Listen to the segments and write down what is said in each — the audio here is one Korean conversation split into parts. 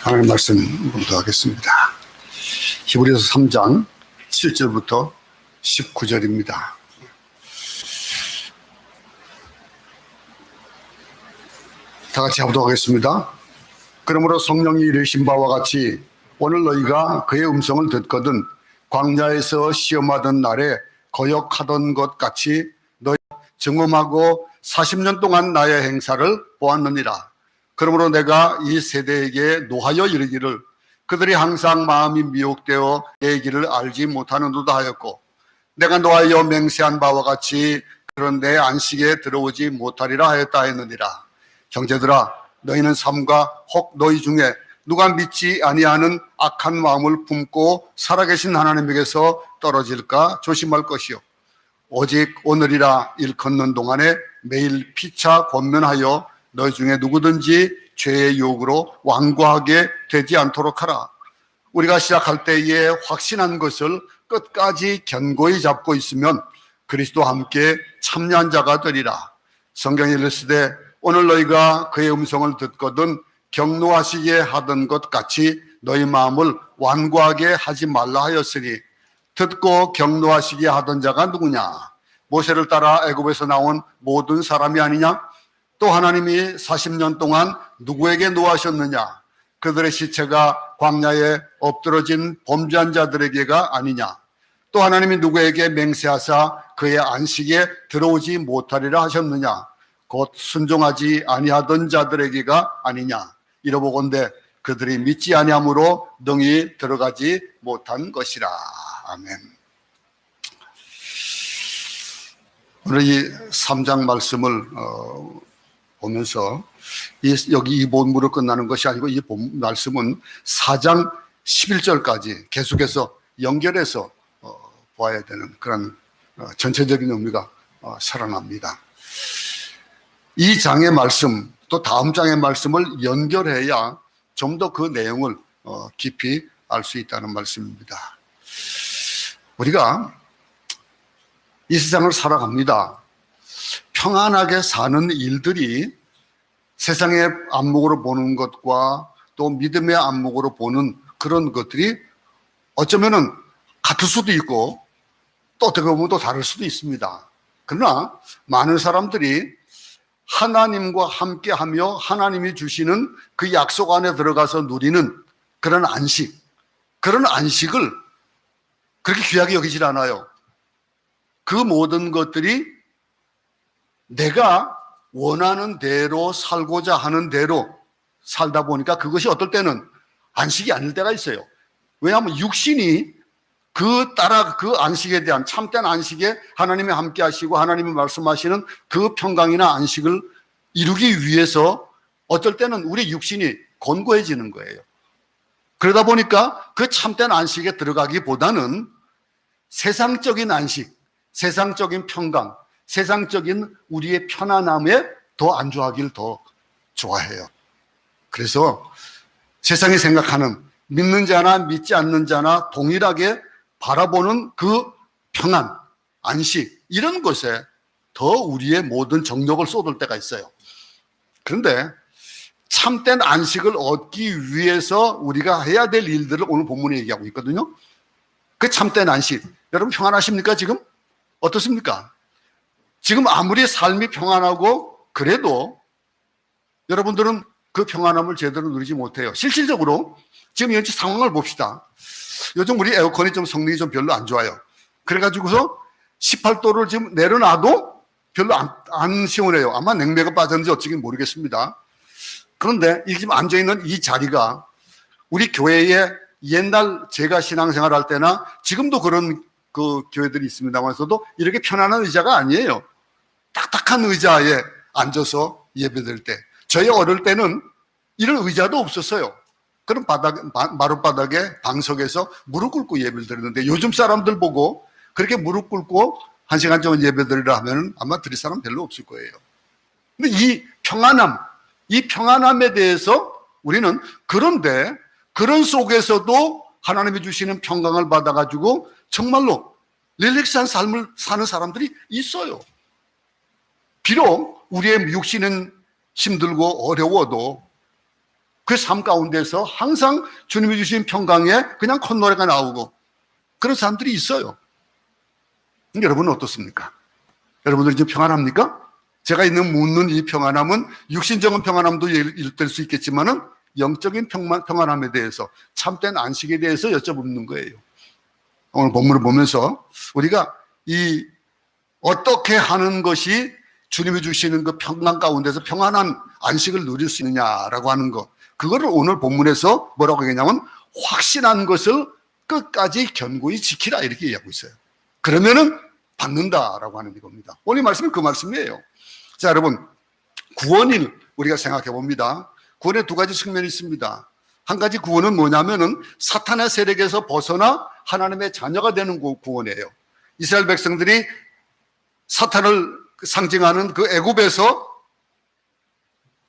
하나님 말씀 공부하겠습니다. 히브리서 3장 7절부터 19절입니다. 다 같이 하도록 하겠습니다. 그러므로 성령이 이르신 바와 같이 오늘 너희가 그의 음성을 듣거든 광야에서 시험하던 날에 거역하던 것 같이 너희 증언하고 40년 동안 나의 행사를 보았느니라. 그러므로 내가 이 세대에게 노하여 이르기를 그들이 항상 마음이 미혹되어 내 길을 알지 못하는도다 하였고 내가 노하여 맹세한 바와 같이 그런 내 안식에 들어오지 못하리라 하였다 했느니라. 형제들아, 너희는 삼가 혹 너희 중에 누가 믿지 아니하는 악한 마음을 품고 살아계신 하나님에게서 떨어질까 조심할 것이요 오직 오늘이라 일컫는 동안에 매일 피차 권면하여 너희 중에 누구든지 죄의 유혹으로 완고하게 되지 않도록 하라. 우리가 시작할 때에 확신한 것을 끝까지 견고히 잡고 있으면 그리스도와 함께 참여한 자가 되리라. 성경에 이르시되 오늘 너희가 그의 음성을 듣거든 격노하시게 하던 것 같이 너희 마음을 완고하게 하지 말라 하였으니 듣고 격노하시게 하던 자가 누구냐? 모세를 따라 애굽에서 나온 모든 사람이 아니냐? 또 하나님이 40년 동안 누구에게 노하셨느냐? 그들의 시체가 광야에 엎드러진 범죄한 자들에게가 아니냐? 또 하나님이 누구에게 맹세하사 그의 안식에 들어오지 못하리라 하셨느냐? 곧 순종하지 아니하던 자들에게가 아니냐? 이러보건대 그들이 믿지 아니함으로 능히 들어가지 못한 것이라. 아멘. 오늘 이 3장 말씀을 보면서 여기 이 본문으로 끝나는 것이 아니고 이 말씀은 4장 11절까지 계속해서 연결해서 보아야 되는 그런 전체적인 의미가 살아납니다. 이 장의 말씀 또 다음 장의 말씀을 연결해야 좀 더 그 내용을 깊이 알 수 있다는 말씀입니다. 우리가 이 세상을 살아갑니다. 평안하게 사는 일들이 세상의 안목으로 보는 것과 또 믿음의 안목으로 보는 그런 것들이 어쩌면은 같을 수도 있고 또 어떻게 보면 또 다를 수도 있습니다. 그러나 많은 사람들이 하나님과 함께하며 하나님이 주시는 그 약속 안에 들어가서 누리는 그런 안식, 그런 안식을 그렇게 귀하게 여기질 않아요. 그 모든 것들이 내가 원하는 대로 살고자 하는 대로 살다 보니까 그것이 어떨 때는 안식이 아닐 때가 있어요. 왜냐하면 육신이 그 안식에 대한 참된 안식에 하나님이 함께 하시고 하나님이 말씀하시는 그 평강이나 안식을 이루기 위해서 어쩔 때는 우리 육신이 곤고해지는 거예요. 그러다 보니까 그 참된 안식에 들어가기보다는 세상적인 안식, 세상적인 평강, 세상적인 우리의 편안함에 더 안주하길 더 좋아해요. 그래서 세상이 생각하는 믿는 자나 믿지 않는 자나 동일하게 바라보는 그 평안, 안식 이런 것에 더 우리의 모든 정력을 쏟을 때가 있어요. 그런데 참된 안식을 얻기 위해서 우리가 해야 될 일들을 오늘 본문에 얘기하고 있거든요. 그 참된 안식, 여러분 평안하십니까 지금? 어떻습니까? 지금 아무리 삶이 평안하고 그래도 여러분들은 그 평안함을 제대로 누리지 못해요. 실질적으로 지금 현재 상황을 봅시다. 요즘 우리 에어컨이 좀 성능이 좀 별로 안 좋아요. 그래가지고서 18도를 지금 내려놔도 별로 안 시원해요. 아마 냉매가 빠졌는지 어찌긴 모르겠습니다. 그런데 이 지금 앉아있는 이 자리가 우리 교회에 옛날 제가 신앙생활 할 때나 지금도 그런 그 교회들이 있습니다만서도 이렇게 편안한 의자가 아니에요. 딱딱한 의자에 앉아서 예배드릴 때 저희 어릴 때는 이런 의자도 없었어요. 그런 마룻바닥에 방석에서 무릎 꿇고 예배를 드리는데 요즘 사람들 보고 그렇게 무릎 꿇고 1시간 정도 예배 드리라 하면 아마 드릴 사람 별로 없을 거예요. 근데 이 평안함, 이 평안함에 대해서 우리는 그런데 그런 속에서도 하나님이 주시는 평강을 받아가지고 정말로 릴렉스한 삶을 사는 사람들이 있어요. 비록 우리의 육신은 힘들고 어려워도 그 삶 가운데서 항상 주님이 주신 평강에 그냥 콧노래가 나오고 그런 사람들이 있어요. 여러분은 어떻습니까? 여러분들이 지금 평안합니까? 제가 묻는 이 평안함은 육신적인 평안함도 일될 수 있겠지만은 영적인 평안함에 대해서, 참된 안식에 대해서 여쭤보는 거예요. 오늘 본문을 보면서 우리가 이 어떻게 하는 것이 주님이 주시는 그 평강 가운데서 평안한 안식을 누릴 수 있느냐라고 하는 것, 그거를 오늘 본문에서 뭐라고 얘기하냐면 확신한 것을 끝까지 견고히 지키라 이렇게 얘기하고 있어요. 그러면은 받는다라고 하는 이겁니다. 오늘 말씀은 그 말씀이에요. 자, 여러분, 구원을 우리가 생각해 봅니다. 구원의 두 가지 측면이 있습니다. 한 가지 구원은 뭐냐면은 사탄의 세력에서 벗어나 하나님의 자녀가 되는 구원이에요. 이스라엘 백성들이 사탄을 상징하는 그 애굽에서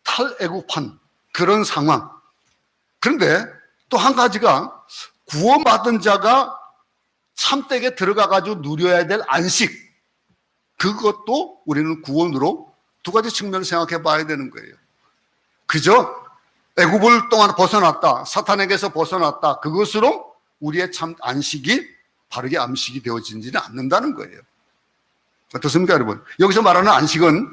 탈애굽한 그런 상황. 그런데 또 한 가지가 구원받은 자가 참되게 들어가가지고 누려야 될 안식. 그것도 우리는 구원으로 두 가지 측면을 생각해 봐야 되는 거예요. 그저 애굽을 동안 벗어났다, 사탄에게서 벗어났다, 그것으로 우리의 참 안식이 바르게 안식이 되어지지는 않는다는 거예요. 어떻습니까, 여러분? 여기서 말하는 안식은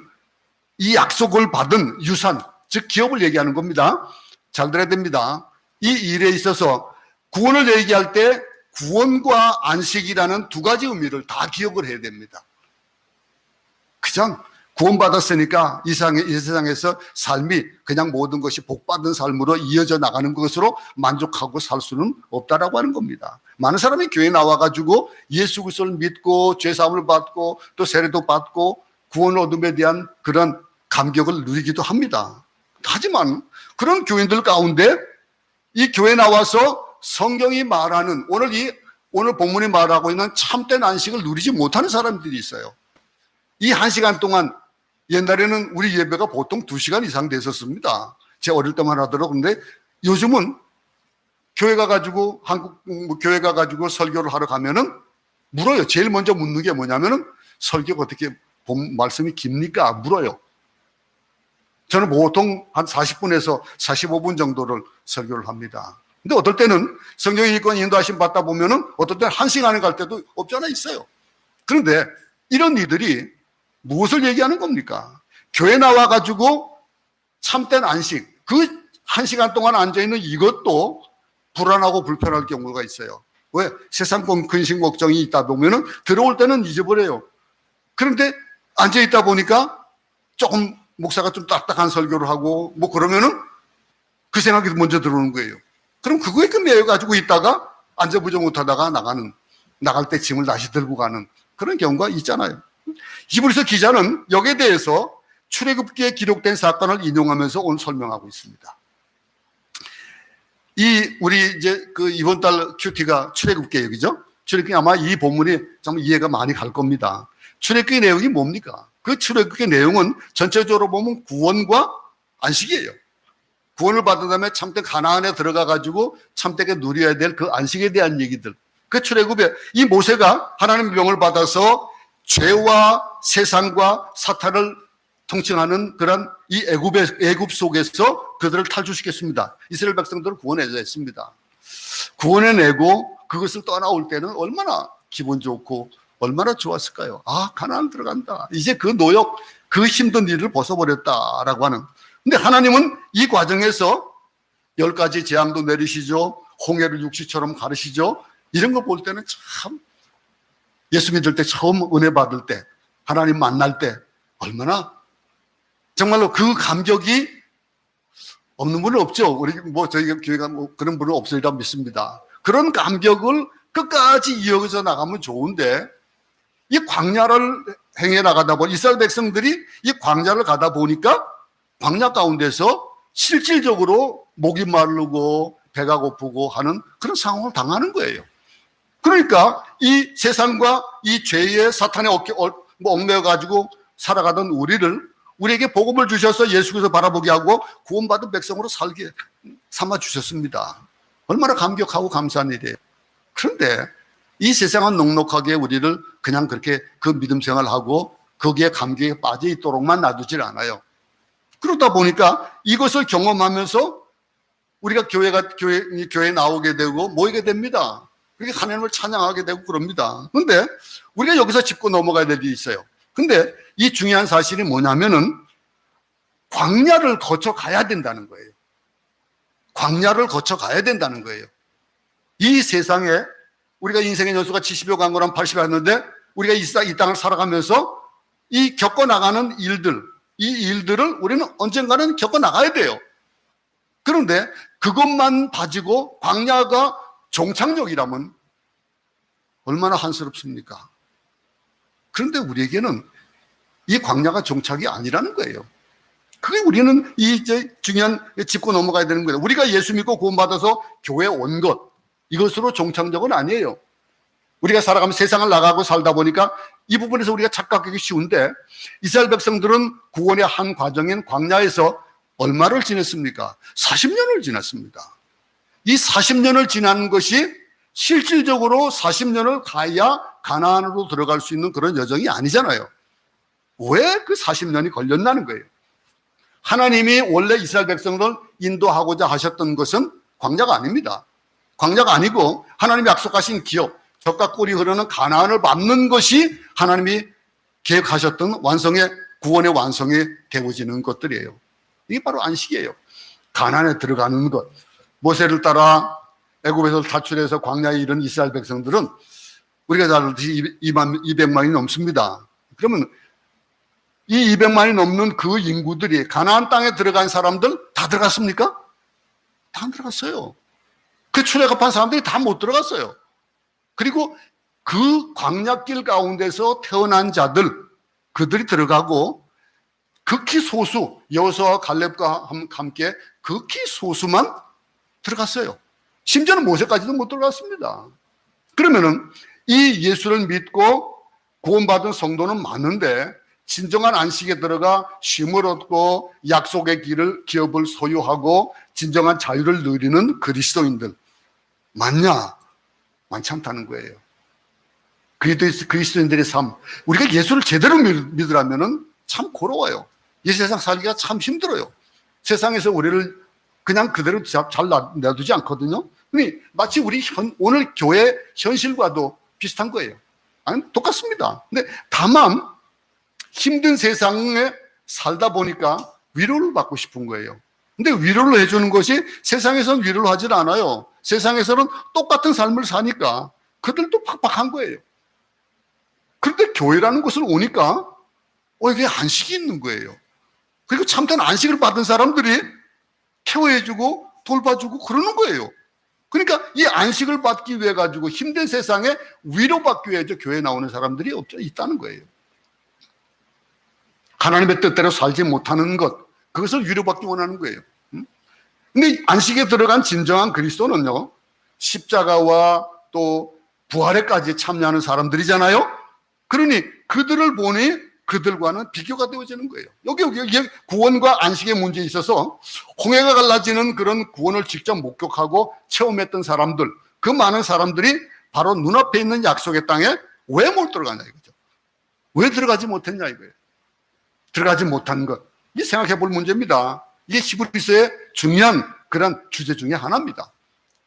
이 약속을 받은 유산, 즉 기업을 얘기하는 겁니다. 잘 들어야 됩니다. 이 일에 있어서 구원을 얘기할 때 구원과 안식이라는 두 가지 의미를 다 기억을 해야 됩니다. 그냥 구원받았으니까 이 세상에서 삶이 그냥 모든 것이 복받은 삶으로 이어져 나가는 것으로 만족하고 살 수는 없다라고 하는 겁니다. 많은 사람이 교회에 나와가지고 예수 그리스도를 믿고 죄사함을 받고 또 세례도 받고 구원 얻음에 대한 그런 감격을 누리기도 합니다. 하지만 그런 교인들 가운데 이 교회에 나와서 성경이 말하는 오늘 본문이 말하고 있는 참된 안식을 누리지 못하는 사람들이 있어요. 이 1시간 동안, 옛날에는 우리 예배가 보통 2시간 이상 됐었습니다. 제가 어릴 때만 하더라도. 근데 요즘은 교회 가가지고, 교회 가가지고 설교를 하러 가면은 물어요. 제일 먼저 묻는 게 뭐냐면은 설교가 어떻게 말씀이 깁니까? 물어요. 저는 보통 한 40분에서 45분 정도를 설교를 합니다. 근데 어떨 때는 성경 읽고 인도하심 받다 보면은 어떨 때는 1시간에 갈 때도 없잖아 있어요. 그런데 이런 이들이 무엇을 얘기하는 겁니까? 교회 나와가지고 참된 안식, 그 1시간 동안 앉아있는 이것도 불안하고 불편할 경우가 있어요. 왜? 세상 근심 걱정이 있다 보면은 들어올 때는 잊어버려요. 그런데 앉아있다 보니까 조금 목사가 좀 딱딱한 설교를 하고 뭐 그러면은 그 생각이 먼저 들어오는 거예요. 그럼 그거에 매여가지고 있다가 앉아보지 못하다가 나갈 때 짐을 다시 들고 가는 그런 경우가 있잖아요. 히브리서 기자는 여기에 대해서 출애굽기에 기록된 사건을 인용하면서 오늘 설명하고 있습니다. 우리 이제 이번 달 큐티가 출애굽기예요. 출애굽기 아마 이 본문이 좀 이해가 많이 갈 겁니다. 출애굽기 내용이 뭡니까? 그 출애굽기 내용은 전체적으로 보면 구원과 안식이에요. 구원을 받은 다음에 참된 가나안에 들어가가지고 참되게 누려야 될 그 안식에 대한 얘기들. 그 출애굽에 이 모세가 하나님의 명을 받아서 죄와 세상과 사탄을 통칭하는 그런 이 애굽 속에서 그들을 탈출시켰습니다. 이스라엘 백성들을 구원해냈습니다. 구원해내고 그것을 떠나올 때는 얼마나 기분 좋고 얼마나 좋았을까요? 아, 가나안 들어간다. 이제 그 노역, 그 힘든 일을 벗어버렸다라고 하는. 근데 하나님은 이 과정에서 10가지 재앙도 내리시죠. 홍해를 육지처럼 가르시죠. 이런 거 볼 때는 참 예수 믿을 때 처음 은혜 받을 때 하나님 만날 때 얼마나 정말로 그 감격이 없는 분은 없죠. 우리 저희 교회가 그런 분은 없으리라 믿습니다. 그런 감격을 끝까지 이어서 나가면 좋은데 이 광야를 행해 나가다 보니 이스라엘 백성들이 이 광야를 가다 보니까 광야 가운데서 실질적으로 목이 마르고 배가 고프고 하는 그런 상황을 당하는 거예요. 그러니까 이 세상과 이 죄의 사탄의 얽매여가지고 살아가던 우리에게 복음을 주셔서 예수께서 바라보게 하고 구원받은 백성으로 살게 삼아주셨습니다. 얼마나 감격하고 감사한 일이에요. 그런데 이 세상은 넉넉하게 우리를 그냥 그렇게 그 믿음 생활하고 거기에 감격에 빠져 있도록만 놔두질 않아요. 그러다 보니까 이것을 경험하면서 우리가 교회 나오게 되고 모이게 됩니다. 그렇게 하나님을 찬양하게 되고 그럽니다. 근데 우리가 여기서 짚고 넘어가야 될 일이 있어요. 근데 이 중요한 사실이 뭐냐면은 광야를 거쳐 가야 된다는 거예요. 광야를 거쳐 가야 된다는 거예요. 이 세상에 우리가 인생의 연수가 70여 간 거랑 80여 갔는데 우리가 이 땅을 살아가면서 이 겪어나가는 일들, 이 일들을 우리는 언젠가는 겪어나가야 돼요. 그런데 그것만 가지고 광야가 종착역이라면 얼마나 한스럽습니까? 그런데 우리에게는 이 광야가 종착이 아니라는 거예요. 그게 우리는 중요한 짚고 넘어가야 되는 거예요. 우리가 예수 믿고 구원받아서 교회에 온 것, 이것으로 종착역은 아니에요. 우리가 살아가면 세상을 나가고 살다 보니까 이 부분에서 우리가 착각하기 쉬운데 이스라엘 백성들은 구원의 한 과정인 광야에서 얼마를 지냈습니까? 40년을 지났습니다. 이 40년을 지난 것이 실질적으로 40년을 가야 가나안으로 들어갈 수 있는 그런 여정이 아니잖아요. 왜 그 40년이 걸렸나는 거예요. 하나님이 원래 이스라엘 백성을 인도하고자 하셨던 것은 광야가 아닙니다. 광야가 아니고 하나님이 약속하신 기업, 젖과 꿀이 흐르는 가나안을 밟는 것이 하나님이 계획하셨던 구원의 완성이 되어지는 것들이에요. 이게 바로 안식이에요. 가나안에 들어가는 것. 모세를 따라 애굽에서 탈출해서 광야에 이른 이스라엘 백성들은 우리가 잘 알듯이 200만이 넘습니다. 그러면 이 200만이 넘는 그 인구들이 가나안 땅에 들어간 사람들 다 들어갔습니까? 다 안 들어갔어요. 그 출애굽한 사람들이 다 못 들어갔어요. 그리고 그 광야길 가운데서 태어난 자들, 그들이 들어가고 극히 소수, 여호수아와 갈렙과 함께 극히 소수만 들어갔어요. 심지어는 모세까지도 못 들어갔습니다. 그러면은 이 예수를 믿고 구원받은 성도는 많은데 진정한 안식에 들어가 쉼을 얻고 약속의 기업을 소유하고 진정한 자유를 누리는 그리스도인들 많냐? 많지 않다는 거예요. 그리스도인들의 삶, 우리가 예수를 제대로 믿으라면은 참 고로워요. 이 세상 살기가 참 힘들어요. 세상에서 우리를 그냥 그대로 잘 놔두지 않거든요. 마치 우리 오늘 교회 현실과도 비슷한 거예요. 아니, 똑같습니다. 근데 다만 힘든 세상에 살다 보니까 위로를 받고 싶은 거예요. 근데 위로를 해주는 것이 세상에서는 위로를 하질 않아요. 세상에서는 똑같은 삶을 사니까 그들도 팍팍한 거예요. 그런데 교회라는 곳을 오니까 이게 안식이 있는 거예요. 그리고 참된 안식을 받은 사람들이 케어해주고 돌봐주고 그러는 거예요. 그러니까 이 안식을 받기 위해 가지고 힘든 세상에 위로받기 위해 교회에 나오는 사람들이 있다는 거예요. 하나님의 뜻대로 살지 못하는 것, 그것을 위로받기 원하는 거예요. 근데 안식에 들어간 진정한 그리스도는요, 십자가와 또 부활에까지 참여하는 사람들이잖아요. 그러니 그들을 보니 그들과는 비교가 되어지는 거예요. 여기 구원과 안식의 문제에 있어서 홍해가 갈라지는 그런 구원을 직접 목격하고 체험했던 사람들, 그 많은 사람들이 바로 눈앞에 있는 약속의 땅에 왜 못 들어가냐 이거죠. 왜 들어가지 못했냐 이거예요. 들어가지 못한 것, 이 생각해 볼 문제입니다. 이게 히브리서의 중요한 그런 주제 중에 하나입니다.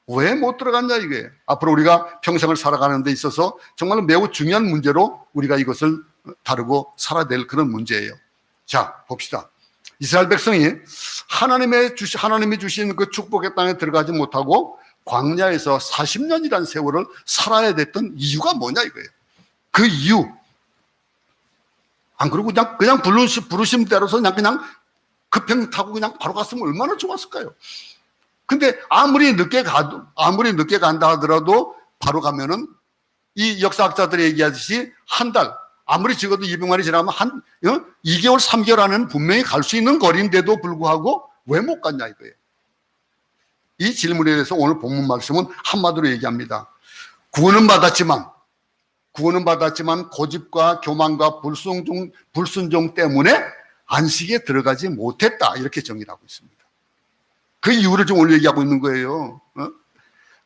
왜 못 들어갔냐 이거예요. 앞으로 우리가 평생을 살아가는 데 있어서 정말로 매우 중요한 문제로 우리가 이것을 다루고 살아야 될 그런 문제예요. 자, 봅시다. 이스라엘 백성이 하나님이 주신 그 축복의 땅에 들어가지 못하고 광야에서 40년이라는 세월을 살아야 됐던 이유가 뭐냐 이거예요. 그 이유. 안 그러고 그냥 부르심 대로서 그냥 급행 타고 그냥 바로 갔으면 얼마나 좋았을까요? 근데 아무리 늦게 간다 하더라도 바로 가면은 이 역사학자들이 얘기하듯이 한 달, 아무리 적어도 200만이 지나면 2개월, 3개월 안에는 분명히 갈 수 있는 거리인데도 불구하고 왜 못 갔냐 이거예요. 이 질문에 대해서 오늘 본문 말씀은 한마디로 얘기합니다. 구원은 받았지만 고집과 교만과 불순종 때문에 안식에 들어가지 못했다. 이렇게 정의를 하고 있습니다. 그 이유를 좀 오늘 얘기하고 있는 거예요.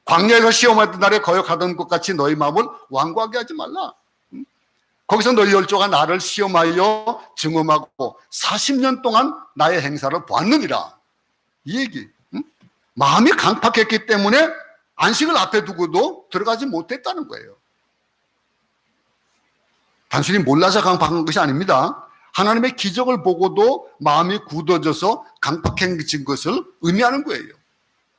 광야에서 시험하던 날에 거역하던 것 같이 너희 마음을 완고하게 하지 말라. 거기서 너희 열조가 나를 시험하여 증험하고 40년 동안 나의 행사를 보았느니라. 이 얘기. 마음이 강팍했기 때문에 안식을 앞에 두고도 들어가지 못했다는 거예요. 단순히 몰라서 강팍한 것이 아닙니다. 하나님의 기적을 보고도 마음이 굳어져서 강팍해진 것을 의미하는 거예요.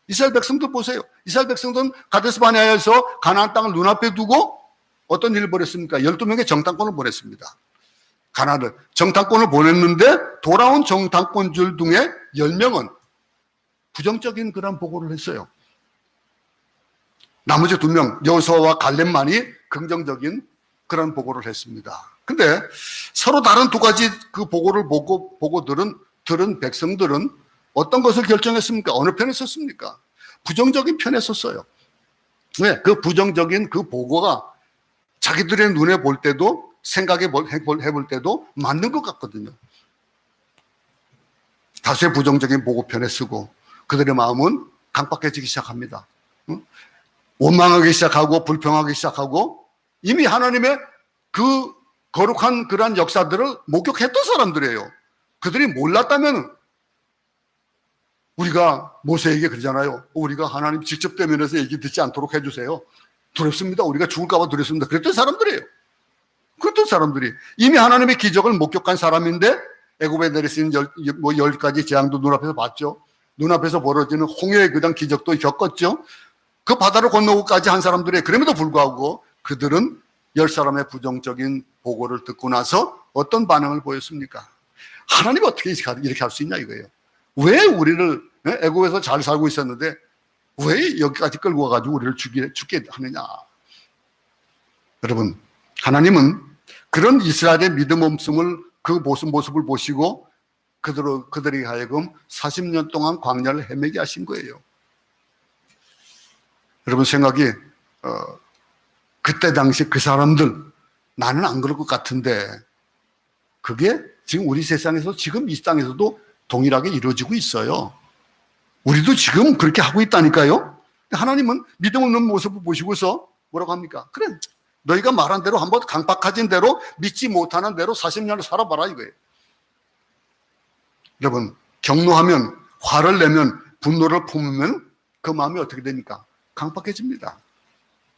이스라엘 백성들 보세요. 이스라엘 백성들은 가데스 바네아에서 가나안 땅을 눈앞에 두고 어떤 일을 벌였습니까? 12명의 정탐꾼을 보냈습니다. 가나안을 정탐꾼을 보냈는데 돌아온 정탐꾼들 중에 10명은 부정적인 그런 보고를 했어요. 나머지 2명 여호수아와 갈렙만이 긍정적인 그런 보고를 했습니다. 근데 서로 다른 두 가지 그 보고를 보고 들은 백성들은 어떤 것을 결정했습니까? 어느 편에 섰습니까? 부정적인 편에 섰어요. 왜? 그 부정적인 그 보고가 자기들의 눈에 볼 때도 해볼 때도 맞는 것 같거든요. 다수의 부정적인 보고 편에 서고 그들의 마음은 강박해지기 시작합니다. 원망하기 시작하고 불평하기 시작하고 이미 하나님의 그 거룩한 그러한 역사들을 목격했던 사람들이에요. 그들이 몰랐다면 우리가 모세에게 그러잖아요. 우리가 하나님 직접 대면해서 얘기 듣지 않도록 해주세요. 두렵습니다. 우리가 죽을까 봐 두렵습니다. 그랬던 사람들이에요. 그랬던 사람들이 이미 하나님의 기적을 목격한 사람인데 애굽에 내리시는 10가지 재앙도 눈앞에서 봤죠. 눈앞에서 벌어지는 홍해의 그당 기적도 겪었죠. 그 바다를 건너고까지 한 사람들이 그럼에도 불구하고 그들은 10사람의 부정적인 보고를 듣고 나서 어떤 반응을 보였습니까? 하나님이 어떻게 이렇게 할 수 있냐 이거예요. 왜 우리를 애굽에서 잘 살고 있었는데 왜 여기까지 끌고 와가지고 우리를 죽게 하느냐. 여러분, 하나님은 그런 이스라엘의 믿음 없음을 그 모습을 보시고 그들이 하여금 40년 동안 광야를 헤매게 하신 거예요. 여러분 생각이 그때 당시 그 사람들 나는 안 그럴 것 같은데 그게 지금 우리 세상에서 지금 이 땅에서도 동일하게 이루어지고 있어요. 우리도 지금 그렇게 하고 있다니까요. 하나님은 믿음 없는 모습을 보시고서 뭐라고 합니까? 그래 너희가 말한 대로 한번 강박해진 대로 믿지 못하는 대로 40년을 살아봐라 이거예요. 여러분 경노하면 화를 내면 분노를 품으면 그 마음이 어떻게 됩니까? 강박해집니다.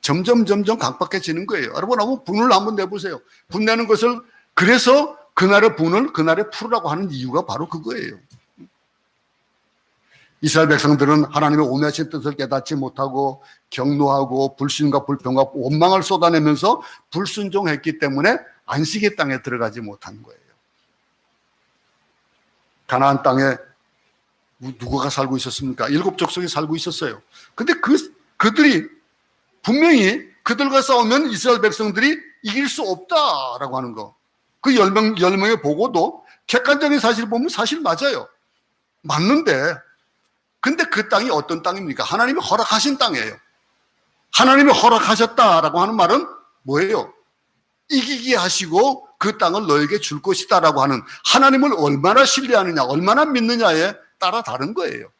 점점 강박해지는 거예요. 여러분 한번 분을 한번 내보세요. 분내는 것을 그래서 그날의 분을 그날에 풀으라고 하는 이유가 바로 그거예요. 이스라엘 백성들은 하나님의 오묘하신 뜻을 깨닫지 못하고 경노하고 불신과 불평과 원망을 쏟아내면서 불순종했기 때문에 안식의 땅에 들어가지 못한 거예요. 가나안 땅에 누구가 살고 있었습니까? 7 족속이 살고 있었어요. 근데 그들이 분명히 그들과 싸우면 이스라엘 백성들이 이길 수 없다라고 하는 거. 그 10명의 보고도 객관적인 사실을 보면 사실 맞아요. 맞는데 근데 그 땅이 어떤 땅입니까? 하나님이 허락하신 땅이에요. 하나님이 허락하셨다라고 하는 말은 뭐예요? 이기게 하시고 그 땅을 너에게 줄 것이다라고 하는 하나님을 얼마나 신뢰하느냐, 얼마나 믿느냐에 따라 다른 거예요.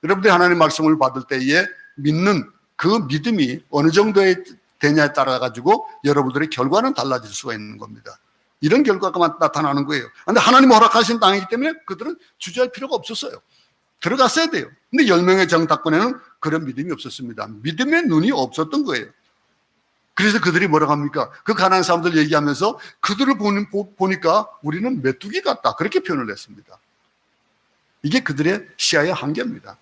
여러분들이 하나님 말씀을 받을 때에 믿는 그 믿음이 어느 정도의 되냐에 따라 가지고 여러분들의 결과는 달라질 수가 있는 겁니다. 이런 결과가 나타나는 거예요. 그런데 하나님 허락하신 땅이기 때문에 그들은 주저할 필요가 없었어요. 들어갔어야 돼요. 근데 10명의 정탐꾼에는 그런 믿음이 없었습니다. 믿음의 눈이 없었던 거예요. 그래서 그들이 뭐라고 합니까? 그 가난한 사람들 얘기하면서 그들을 보니까 우리는 메뚜기 같다. 그렇게 표현을 했습니다. 이게 그들의 시야의 한계입니다.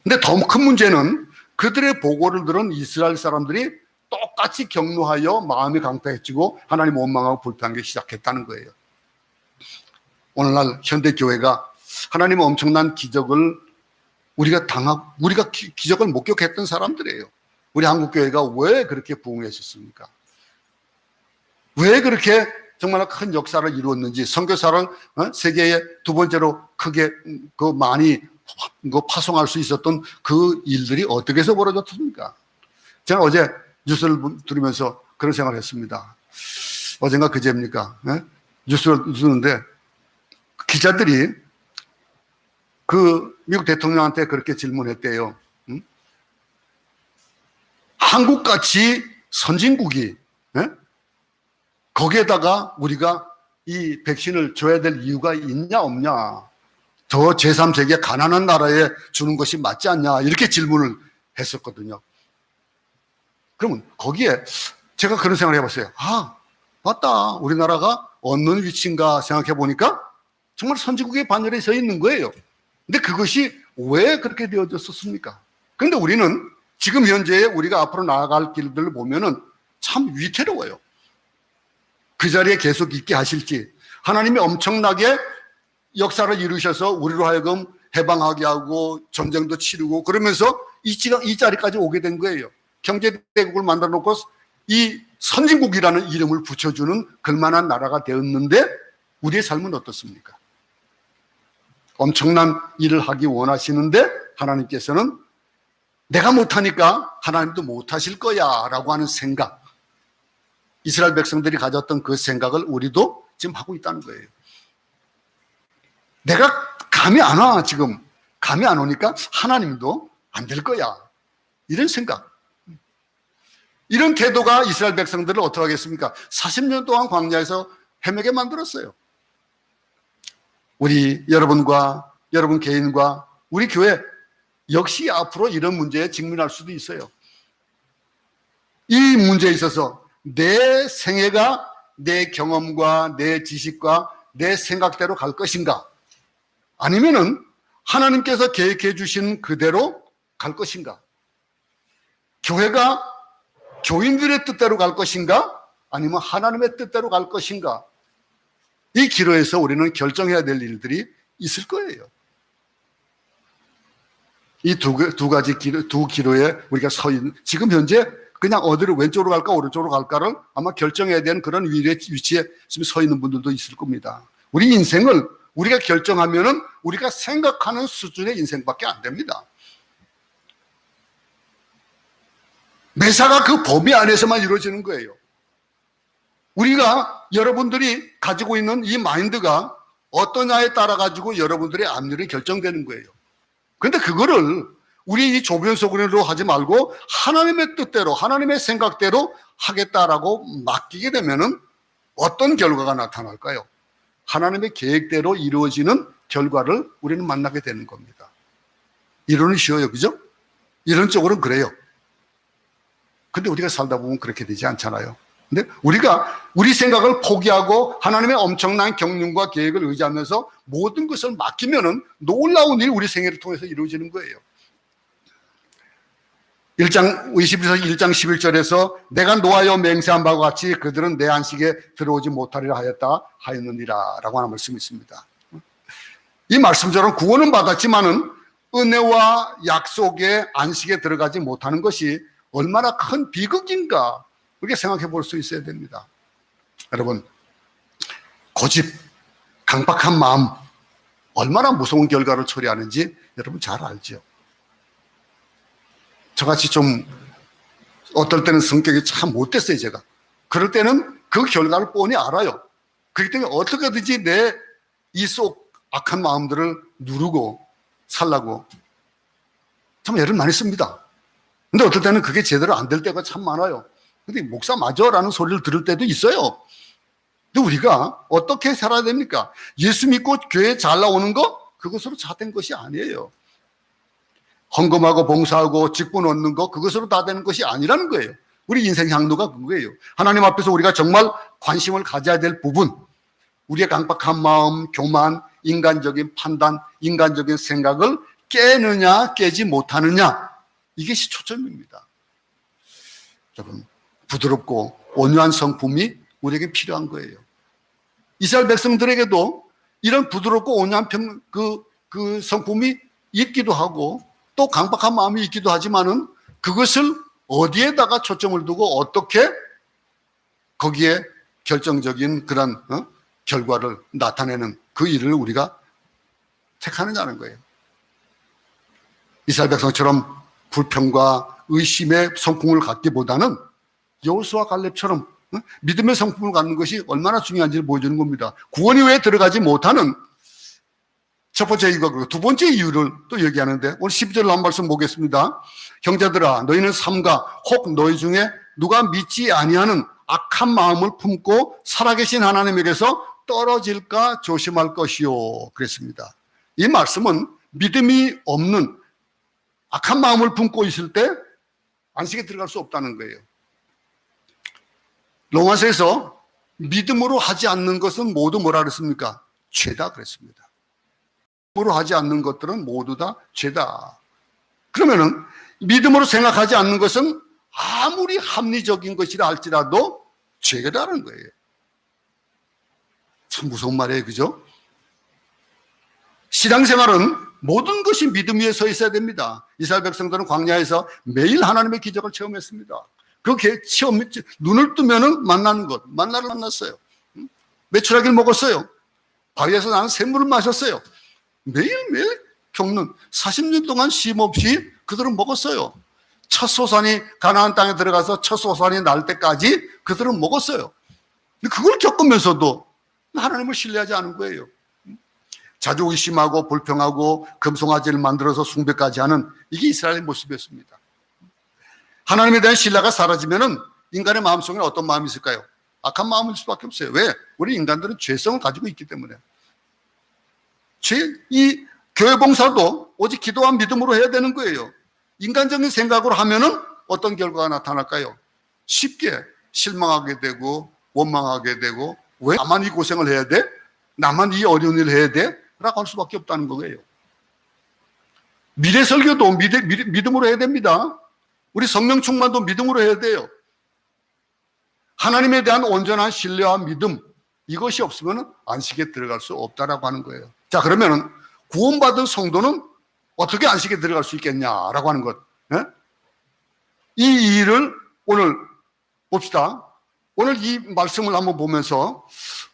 근데 더 큰 문제는 그들의 보고를 들은 이스라엘 사람들이 똑같이 경노하여 마음이 강팍해지고 하나님 원망하고 불평하기 시작했다는 거예요. 오늘날 현대교회가 하나님의 엄청난 기적을 우리가 기적을 목격했던 사람들이에요. 우리 한국교회가 왜 그렇게 부흥했었습니까? 왜 그렇게 정말 큰 역사를 이루었는지, 선교사를 세계에 2번째로 크게 많이 파송할 수 있었던 그 일들이 어떻게 해서 벌어졌습니까? 제가 어제 뉴스를 들으면서 그런 생각을 했습니다. 어젠가 그제입니까? 뉴스를 듣는데 기자들이 그 미국 대통령한테 그렇게 질문했대요. 한국같이 선진국이 거기에다가 우리가 이 백신을 줘야 될 이유가 있냐 없냐, 더 제3세계 가난한 나라에 주는 것이 맞지 않냐 이렇게 질문을 했었거든요. 그러면 거기에 제가 그런 생각을 해봤어요. 아, 맞다. 우리나라가 얻는 위치인가 생각해 보니까 정말 선진국의 반열에 서 있는 거예요. 근데 그것이 왜 그렇게 되어졌었습니까? 그런데 우리는 지금 현재 우리가 앞으로 나아갈 길들을 보면은 참 위태로워요. 그 자리에 계속 있게 하실지, 하나님이 엄청나게 역사를 이루셔서 우리로 하여금 해방하게 하고 전쟁도 치르고 그러면서 이 자리까지 오게 된 거예요. 경제대국을 만들어 놓고 이 선진국이라는 이름을 붙여주는 그럴만한 나라가 되었는데 우리의 삶은 어떻습니까? 엄청난 일을 하기 원하시는데 하나님께서는 내가 못하니까 하나님도 못하실 거야 라고 하는 생각, 이스라엘 백성들이 가졌던 그 생각을 우리도 지금 하고 있다는 거예요. 내가 감이 안 와. 지금 감이 안 오니까 하나님도 안 될 거야, 이런 생각. 이런 태도가 이스라엘 백성들을 어떻게 하겠습니까? 40년 동안 광야에서 헤매게 만들었어요. 우리 여러분과 여러분 개인과 우리 교회 역시 앞으로 이런 문제에 직면할 수도 있어요. 이 문제에 있어서 내 생애가 내 경험과 내 지식과 내 생각대로 갈 것인가, 아니면은 하나님께서 계획해 주신 그대로 갈 것인가, 교회가 교인들의 뜻대로 갈 것인가, 아니면 하나님의 뜻대로 갈 것인가, 이 기로에서 우리는 결정해야 될 일들이 있을 거예요. 이 두 가지 두 기로에 우리가 서 있는, 지금 현재 그냥 어디로 왼쪽으로 갈까 오른쪽으로 갈까를 아마 결정해야 되는 그런 위치에 지금 서 있는 분들도 있을 겁니다. 우리 인생을 우리가 결정하면은 우리가 생각하는 수준의 인생밖에 안 됩니다. 매사가 그 범위 안에서만 이루어지는 거예요. 우리가 여러분들이 가지고 있는 이 마인드가 어떠냐에 따라 가지고 여러분들의 앞일이 결정되는 거예요. 그런데 그거를 우리 이 좁은 소그리로 하지 말고 하나님의 뜻대로 하나님의 생각대로 하겠다라고 맡기게 되면은 어떤 결과가 나타날까요? 하나님의 계획대로 이루어지는 결과를 우리는 만나게 되는 겁니다. 이론은 쉬워요, 그죠? 이론적으로는 그래요. 근데 우리가 살다 보면 그렇게 되지 않잖아요. 근데 우리가 우리 생각을 포기하고 하나님의 엄청난 경륜과 계획을 의지하면서 모든 것을 맡기면은 놀라운 일이 우리 생애를 통해서 이루어지는 거예요. 1장 11절에서 내가 노하여 맹세한 바와 같이 그들은 내 안식에 들어오지 못하리라 하였느니라 라고 하는 말씀이 있습니다. 이 말씀처럼 구원은 받았지만은 은혜와 약속의 안식에 들어가지 못하는 것이 얼마나 큰 비극인가, 그렇게 생각해 볼 수 있어야 됩니다. 여러분, 고집, 강박한 마음, 얼마나 무서운 결과를 초래하는지 여러분 잘 알죠. 저같이 좀 어떨 때는 성격이 참 못됐어요, 제가. 그럴 때는 그 결과를 뻔히 알아요. 그렇기 때문에 어떻게든지 내 이 속 악한 마음들을 누르고 살라고 참 애를 많이 씁니다. 근데 어떨 때는 그게 제대로 안 될 때가 참 많아요. 근데 목사 맞아라는 소리를 들을 때도 있어요. 근데 우리가 어떻게 살아야 됩니까? 예수 믿고 교회 잘 나오는 거, 그것으로 다 된 것이 아니에요. 헌금하고 봉사하고 직분 얻는 거, 그것으로 다 되는 것이 아니라는 거예요. 우리 인생 향로가 그거예요. 하나님 앞에서 우리가 정말 관심을 가져야 될 부분, 우리의 강박한 마음, 교만, 인간적인 판단, 인간적인 생각을 깨느냐 깨지 못하느냐, 이것이 초점입니다. 여러분, 부드럽고 온유한 성품이 우리에게 필요한 거예요. 이스라엘 백성들에게도 이런 부드럽고 온유한 그 성품이 있기도 하고 또 강박한 마음이 있기도 하지만은 그것을 어디에다가 초점을 두고 어떻게 거기에 결정적인 그런 결과를 나타내는 그 일을 우리가 택하느냐는 거예요. 이스라엘 백성처럼 불평과 의심의 성품을 갖기보다는 여호수아 갈렙처럼 믿음의 성품을 갖는 것이 얼마나 중요한지를 보여주는 겁니다. 구원이 왜 들어가지 못하는 첫 번째 이유가 그렇고, 두 번째 이유를 또 얘기하는데, 오늘 12절 한 말씀 보겠습니다. 형제들아, 너희는 삼가 혹 너희 중에 누가 믿지 아니하는 악한 마음을 품고 살아계신 하나님에게서 떨어질까 조심할 것이요, 그랬습니다. 이 말씀은 믿음이 없는 악한 마음을 품고 있을 때 안식에 들어갈 수 없다는 거예요. 로마서에서 믿음으로 하지 않는 것은 모두 뭐라 그랬습니까? 죄다 그랬습니다. 믿음으로 하지 않는 것들은 모두 다 죄다. 그러면은 믿음으로 생각하지 않는 것은 아무리 합리적인 것이라 할지라도 죄다라는 거예요. 참 무서운 말이에요, 그죠? 신앙생활은 모든 것이 믿음 위에 서 있어야 됩니다. 이스라엘 백성들은 광야에서 매일 하나님의 기적을 체험했습니다. 그렇게 눈을 뜨면은 만나는 것, 만나를 만났어요. 메추라기를 먹었어요. 바위에서 나는 샘물을 마셨어요. 매일매일 겪는 40년 동안 쉼 없이 그들은 먹었어요. 첫 소산이 가나안 땅에 들어가서 첫 소산이 날 때까지 그들은 먹었어요. 그걸 겪으면서도 하나님을 신뢰하지 않은 거예요. 자주 의심하고 불평하고 금송아지를 만들어서 숭배까지 하는 이게 이스라엘의 모습이었습니다. 하나님에 대한 신뢰가 사라지면은 인간의 마음속에는 어떤 마음이 있을까요? 악한 마음일 수밖에 없어요. 왜? 우리 인간들은 죄성을 가지고 있기 때문에. 이 교회 봉사도 오직 기도와 믿음으로 해야 되는 거예요. 인간적인 생각으로 하면은 어떤 결과가 나타날까요? 쉽게 실망하게 되고 원망하게 되고, 왜 나만 이 고생을 해야 돼? 나만 이 어려운 일을 해야 돼? 라고 할 수밖에 없다는 거예요. 미래 설교도 믿음으로 해야 됩니다. 우리 성령 충만도 믿음으로 해야 돼요. 하나님에 대한 온전한 신뢰와 믿음, 이것이 없으면 안식에 들어갈 수 없다라고 하는 거예요. 자, 그러면은 구원받은 성도는 어떻게 안식에 들어갈 수 있겠냐라고 하는 것. 예? 이 일을 오늘 봅시다. 오늘 이 말씀을 한번 보면서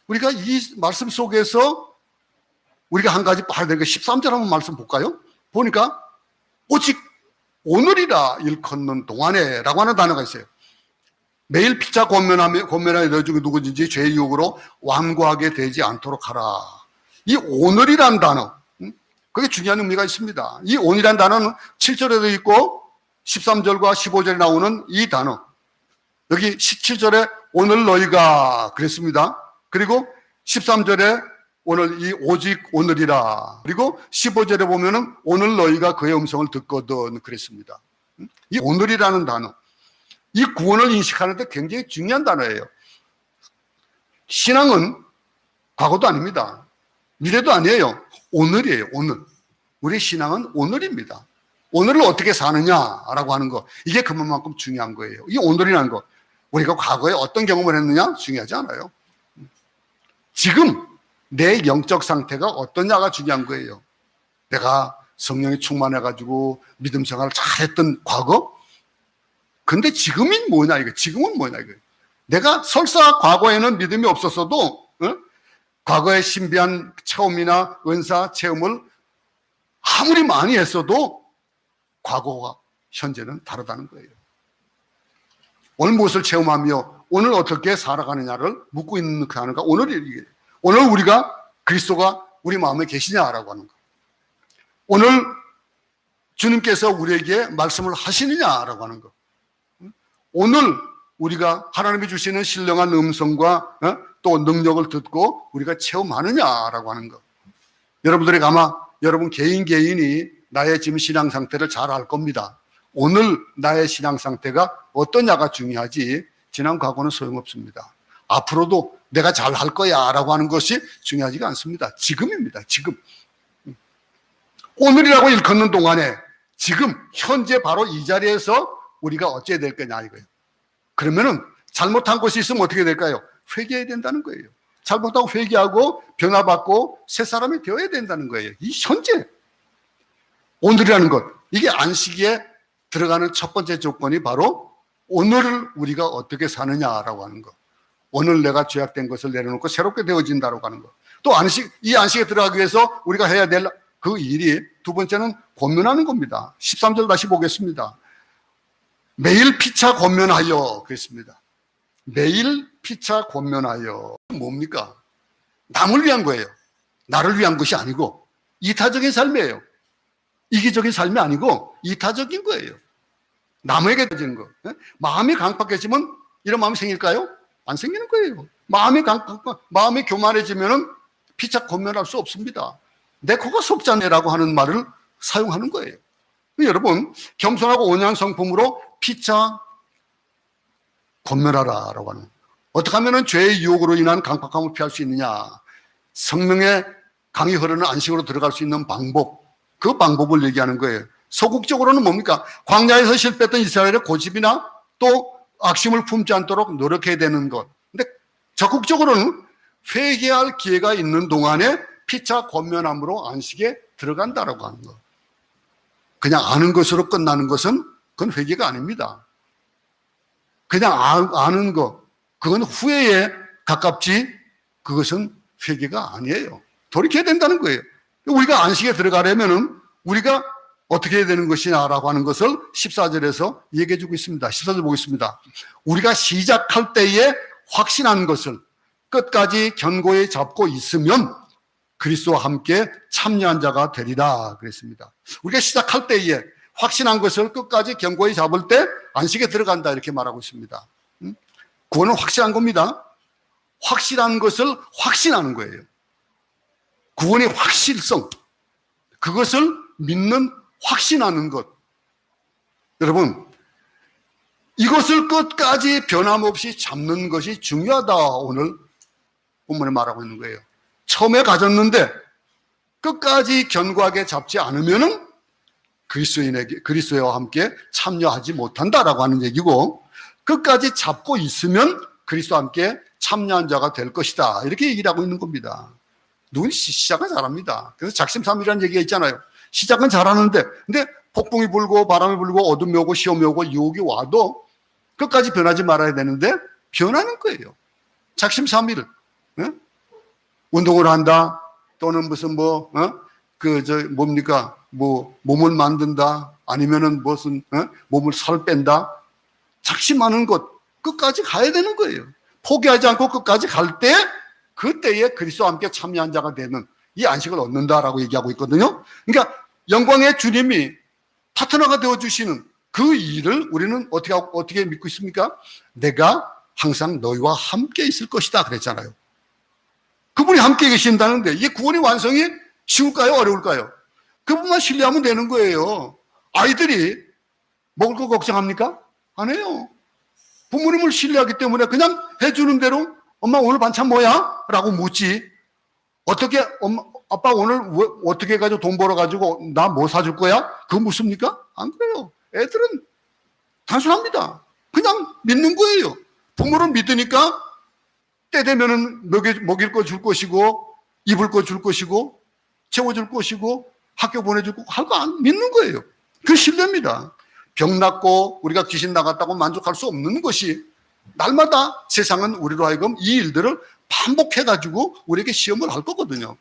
우리가 이 말씀 속에서 우리가 한 가지 봐야 되는 게 13절 한번 말씀 볼까요? 보니까 오직 오늘이라 일컫는 동안에 라고 하는 단어가 있어요. 매일 피차 권면하여 너 중에 누구든지 죄의 유혹으로 완고하게 되지 않도록 하라. 이 오늘이란 단어, 그게 중요한 의미가 있습니다. 이 오늘이란 단어는 7절에도 있고 13절과 15절에 나오는 이 단어, 여기 17절에 오늘 너희가 그랬습니다. 그리고 13절에 오늘 이 오직 오늘이라, 그리고 15절에 보면은 오늘 너희가 그의 음성을 듣거든 그랬습니다. 이 오늘이라는 단어, 이 구원을 인식하는 데 굉장히 중요한 단어예요. 신앙은 과거도 아닙니다. 미래도 아니에요. 오늘이에요. 오늘. 우리 신앙은 오늘입니다. 오늘을 어떻게 사느냐라고 하는 거, 이게 그만큼 중요한 거예요. 이 오늘이라는 거, 우리가 과거에 어떤 경험을 했느냐 중요하지 않아요. 지금 내 영적 상태가 어떠냐가 중요한 거예요. 내가 성령이 충만해가지고 믿음 생활을 잘했던 과거? 근데 지금이 뭐냐 이거, 지금은 뭐냐 이거. 내가 설사 과거에는 믿음이 없었어도 과거의 신비한 체험이나 은사 체험을 아무리 많이 했어도 과거와 현재는 다르다는 거예요. 오늘 무엇을 체험하며 오늘 어떻게 살아가느냐를 묻고 있는 그 하나가 오늘 우리가 그리스도가 우리 마음에 계시냐라고 하는 거. 오늘 주님께서 우리에게 말씀을 하시느냐라고 하는 거. 오늘 우리가 하나님이 주시는 신령한 음성과 또 능력을 듣고 우리가 체험하느냐라고 하는 거. 여러분들에게 아마 여러분 개인이 나의 지금 신앙 상태를 잘 알 겁니다. 오늘 나의 신앙 상태가 어떠냐가 중요하지 지난 과거는 소용없습니다. 앞으로도 내가 잘 할 거야 라고 하는 것이 중요하지가 않습니다. 지금입니다. 지금. 오늘이라고 일컫는 동안에 지금 현재 바로 이 자리에서 우리가 어찌해야 될 거냐 이거예요. 그러면은 잘못한 것이 있으면 어떻게 될까요? 회개해야 된다는 거예요. 잘못하고 회개하고 변화받고 새 사람이 되어야 된다는 거예요. 이 현재 오늘이라는 것, 이게 안식에 들어가는 첫 번째 조건이 바로 오늘을 우리가 어떻게 사느냐라고 하는 것. 오늘 내가 죄악된 것을 내려놓고 새롭게 되어진다라고 하는 것. 또 이 안식에 들어가기 위해서 우리가 해야 될 그 일이 두 번째는 권면하는 겁니다. 13절 다시 보겠습니다. 매일 피차 권면하여 그랬습니다. 매일 피차 권면하여 뭡니까? 남을 위한 거예요. 나를 위한 것이 아니고 이타적인 삶이에요. 이기적인 삶이 아니고 이타적인 거예요. 남에게 되는 거. 마음이 강팍해지면 이런 마음이 생길까요? 안 생기는 거예요. 마음이 교만해지면 피차 권면할 수 없습니다. 내 코가 속자네라고 하는 말을 사용하는 거예요. 여러분, 겸손하고 온유한 성품으로 피차 권면하라라고 하는, 어떻게 하면 죄의 유혹으로 인한 강팍함을 피할 수 있느냐, 성령의 강이 흐르는 안식으로 들어갈 수 있는 방법, 그 방법을 얘기하는 거예요. 소극적으로는 뭡니까? 광야에서 실패했던 이스라엘의 고집이나 또 악심을 품지 않도록 노력해야 되는 것. 근데 적극적으로는 회개할 기회가 있는 동안에 피차 권면함으로 안식에 들어간다라고 하는 것. 그냥 아는 것으로 끝나는 것은 그건 회개가 아닙니다. 그냥 아는 것, 그건 후회에 가깝지 그것은 회개가 아니에요. 돌이켜야 된다는 거예요. 우리가 안식에 들어가려면은 우리가 어떻게 해야 되는 것이냐라고 하는 것을 14절에서 얘기해 주고 있습니다. 14절 보겠습니다. 우리가 시작할 때에 확신한 것을 끝까지 견고히 잡고 있으면 그리스도와 함께 참여한 자가 되리라 그랬습니다. 우리가 시작할 때에 확신한 것을 끝까지 견고히 잡을 때 안식에 들어간다 이렇게 말하고 있습니다. 구원은 확실한 겁니다. 확실한 것을 확신하는 거예요. 구원의 확실성, 그것을 믿는 확신하는 것. 여러분, 이것을 끝까지 변함없이 잡는 것이 중요하다 오늘 본문에 말하고 있는 거예요. 처음에 가졌는데 끝까지 견고하게 잡지 않으면은 그리스도와 함께 참여하지 못한다라고 하는 얘기고, 끝까지 잡고 있으면 그리스도와 함께 참여한 자가 될 것이다 이렇게 얘기를 하고 있는 겁니다. 누군 시작은 잘합니다. 그래서 작심삼일이라는 얘기가 있잖아요. 시작은 잘하는데 근데 폭풍이 불고 바람이 불고 어둠이 오고 시험이 오고 유혹이 와도 끝까지 변하지 말아야 되는데 변하는 거예요. 작심삼일. 운동을 한다 또는 무슨 뭡니까 몸을 만든다 아니면은 무슨 몸을 살 뺀다, 작심하는 것 끝까지 가야 되는 거예요. 포기하지 않고 끝까지 갈 때 그때에 그리스도와 함께 참여한 자가 되는 이 안식을 얻는다라고 얘기하고 있거든요. 그러니까 영광의 주님이 파트너가 되어주시는 그 일을 우리는 어떻게 믿고 있습니까? 내가 항상 너희와 함께 있을 것이다 그랬잖아요. 그분이 함께 계신다는데 이게 구원의 완성이 쉬울까요? 어려울까요? 그분만 신뢰하면 되는 거예요. 아이들이 먹을 거 걱정합니까? 안 해요. 부모님을 신뢰하기 때문에 그냥 해주는 대로 엄마 오늘 반찬 뭐야? 라고 묻지. 어떻게 아빠 오늘 어떻게 해가지고 돈 벌어가지고 나 뭐 사줄 거야? 그거 묻습니까? 안 그래요. 애들은 단순합니다. 그냥 믿는 거예요. 부모를 믿으니까 때 되면은 먹일 거 줄 것이고 입을 거 줄 것이고 채워줄 것이고 학교 보내줄 거 할 거 안 믿는 거예요. 그 신뢰입니다. 병 낫고 우리가 귀신 나갔다고 만족할 수 없는 것이 날마다 세상은 우리로 하여금 이 일들을 반복해가지고 우리에게 시험을 할 거거든요.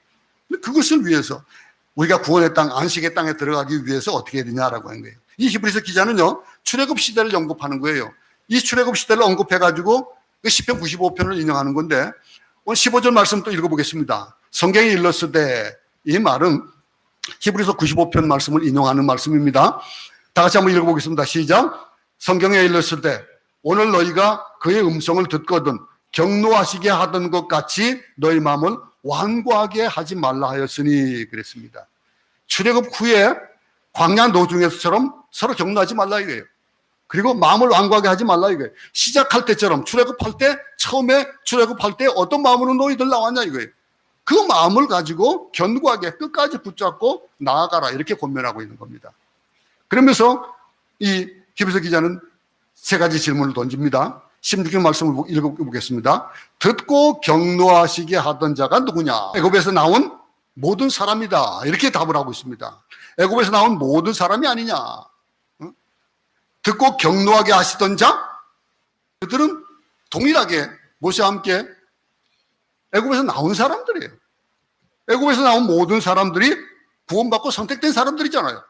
그것을 위해서 우리가 구원의 땅, 안식의 땅에 들어가기 위해서 어떻게 해야 되냐라고 하는 거예요. 이 히브리서 기자는요, 출애굽 시대를 언급하는 거예요. 이 출애굽 시대를 언급해가지고 시편 95편을 인용하는 건데 오늘 15절 말씀 또 읽어보겠습니다. 성경에 일렀으되, 이 말은 히브리서 95편 말씀을 인용하는 말씀입니다. 다 같이 한번 읽어보겠습니다. 시작. 성경에 일렀으되 오늘 너희가 그의 음성을 듣거든 경노하시게 하던 것 같이 너희 마음을 완고하게 하지 말라 하였으니 그랬습니다. 출애굽 후에 광야 노중에서처럼 서로 경노하지 말라 이거예요. 그리고 마음을 완고하게 하지 말라 이거예요. 시작할 때처럼 출애굽할 때 처음에 출애굽할 때 어떤 마음으로 너희들 나왔냐 이거예요. 그 마음을 가지고 견고하게 끝까지 붙잡고 나아가라 이렇게 권면하고 있는 겁니다. 그러면서 이 히브리서 기자는 세 가지 질문을 던집니다. 16절 말씀을 읽어보겠습니다. 듣고 경노하시게 하던 자가 누구냐? 애굽에서 나온 모든 사람이다. 이렇게 답을 하고 있습니다. 애굽에서 나온 모든 사람이 아니냐? 듣고 경노하게 하시던 자? 그들은 동일하게 모세와 함께 애굽에서 나온 사람들이에요. 애굽에서 나온 모든 사람들이 구원받고 선택된 사람들이잖아요.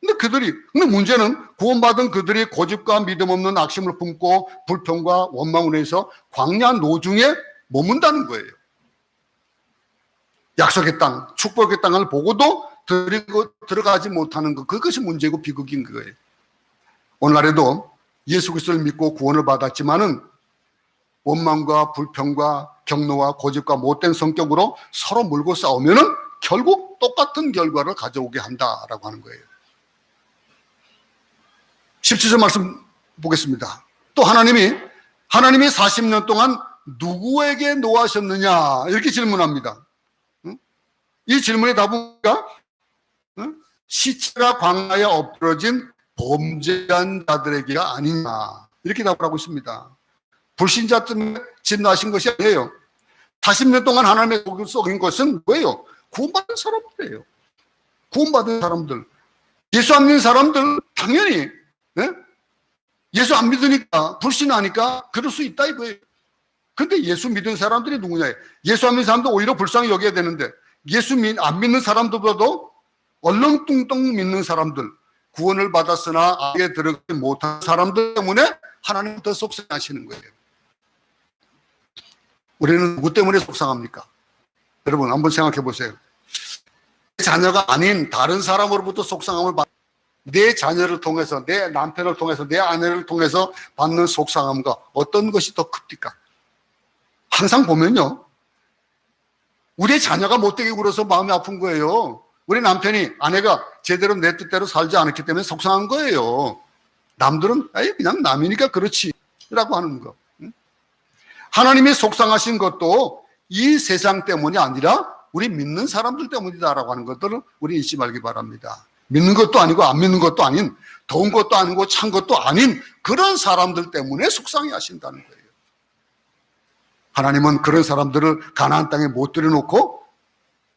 근데 문제는 구원받은 그들이 고집과 믿음 없는 악심을 품고 불평과 원망으로 해서 광야 노중에 머문다는 거예요. 약속의 땅, 축복의 땅을 보고도 들어가지 못하는 것, 그것이 문제고 비극인 거예요. 오늘날에도 예수 그리스도를 믿고 구원을 받았지만은 원망과 불평과 경노와 고집과 못된 성격으로 서로 물고 싸우면은 결국 똑같은 결과를 가져오게 한다라고 하는 거예요. 17절 말씀 보겠습니다. 또 하나님이 40년 동안 누구에게 노하셨느냐 이렇게 질문합니다. 이 질문의 답은 시체가 광야에 엎드러진 범죄한 자들에게가 아니냐 이렇게 답을 하고 있습니다. 불신자 때문에 진노하신 것이 아니에요. 40년 동안 하나님의 속을 썩인 것은 뭐예요? 구원받은 사람들이에요. 구원받은 사람들. 예수 안 믿는 사람들 당연히 예수 안 믿으니까 불신하니까 그럴 수 있다 이거예요. 근데 예수 믿는 사람들이 누구냐? 예수 안 믿는 사람도 오히려 불쌍히 여겨야 되는데 예수 안 믿는 사람들보다도 얼렁뚱땅 믿는 사람들, 구원을 받았으나 아예 들어가지 못한 사람들 때문에 하나님은 더 속상하시는 거예요. 우리는 누구 때문에 속상합니까? 여러분 한번 생각해 보세요. 내 자녀가 아닌 다른 사람으로부터 속상함을 내 자녀를 통해서, 내 남편을 통해서, 내 아내를 통해서 받는 속상함과 어떤 것이 더 큽니까? 항상 보면요, 우리의 자녀가 못되게 굴어서 마음이 아픈 거예요. 우리 남편이, 아내가 제대로 내 뜻대로 살지 않았기 때문에 속상한 거예요. 남들은 그냥 남이니까 그렇지 라고 하는 거. 하나님이 속상하신 것도 이 세상 때문이 아니라 우리 믿는 사람들 때문이다라고 하는 것들을 우리 잊지 말기 바랍니다. 믿는 것도 아니고 안 믿는 것도 아닌, 더운 것도 아니고 찬 것도 아닌 그런 사람들 때문에 속상해 하신다는 거예요. 하나님은 그런 사람들을 가나안 땅에 못 들여놓고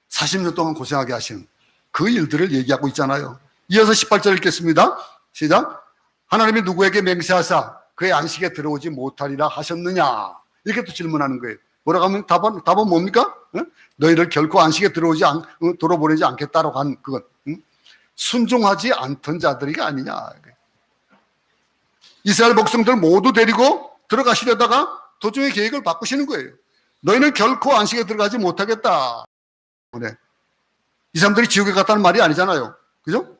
40년 동안 고생하게 하신 그 일들을 얘기하고 있잖아요. 이어서 18절 읽겠습니다. 시작. 하나님이 누구에게 맹세하사 그의 안식에 들어오지 못하리라 하셨느냐 이렇게 또 질문하는 거예요. 뭐라고 하면 답은 뭡니까? 너희를 결코 안식에 들어보내지 않겠다라고 한 그것. 순종하지 않던 자들이가 아니냐. 이스라엘 백성들 모두 데리고 들어가시려다가 도중에 계획을 바꾸시는 거예요. 너희는 결코 안식에 들어가지 못하겠다. 이 사람들이 지옥에 갔다는 말이 아니잖아요. 그죠?